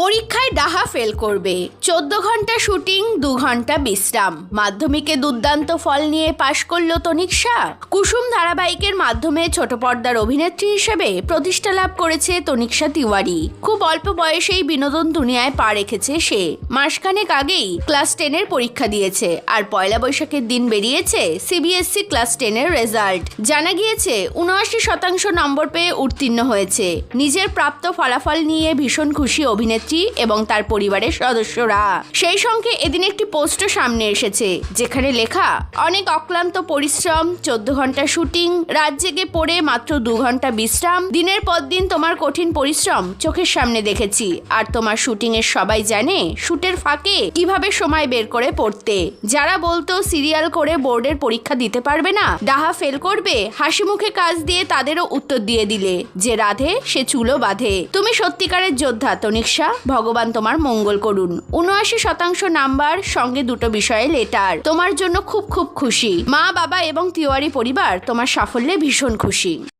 পরীক্ষায় ডাহা ফেল করবে, 14 ঘন্টা শুটিং, 2 ঘন্টা বিশ্রাম, মাধ্যমিকে দুর্দান্ত ফল নিয়ে পাশ করল তনিক্ষা। কুসুম ধারাবাহিকের মাধ্যমে ছোট পর্দার অভিনেত্রী হিসেবে প্রতিষ্ঠা লাভ করেছে তনিক্ষা তিওয়ারি। খুব অল্প বয়সেই বিনোদন দুনিয়ায় পা রেখেছে সে। মাসখানেক আগেই ক্লাস 10-এর পরীক্ষা দিয়েছে, আর পয়লা বৈশাখের দিন বেরিয়েছে সিবিএসসি ক্লাস 10-এর রেজাল্ট। জানা গিয়েছে 79% নম্বর পেয়ে উত্তীর্ণ হয়েছে। নিজের প্রাপ্ত ফলাফল নিয়ে ভীষণ খুশি অভিনেত্রী এবং তার পরিবারের সদস্যরা। সেই সঙ্গে এদিন একটি পোস্টও সামনে এসেছে, যেখানে লেখা, অনেক অক্লান্ত পরিশ্রম, 14 ঘন্টা শুটিং, রাত জেগে পড়ে মাত্র 2 ঘন্টা বিশ্রাম, দিনের পর দিন তোমার কঠিন পরিশ্রম চোখের সামনে দেখেছি। আর তোমার শুটিং এর সবাই জানে শুটের ফাঁকে কিভাবে সময় বের করে পড়তে। যারা বলতো সিরিয়াল করে বোর্ডের পরীক্ষা দিতে পারবে না, ডাহা ফেল করবে, হাসি মুখে কাজ দিয়ে তাদেরও উত্তর দিয়ে দিলে, যে রাধে সে চুলো বাঁধে। তুমি সত্যিকারের যোদ্ধা তনিক্ষা, ভগবান তোমার মঙ্গল করুন। 79% নাম্বার, সঙ্গে 2 বিষয়ে লেটার। তোমার জন্য খুব খুব খুশি। মা, বাবা এবং তিওয়ারি পরিবার তোমার সাফল্যে ভীষণ খুশি।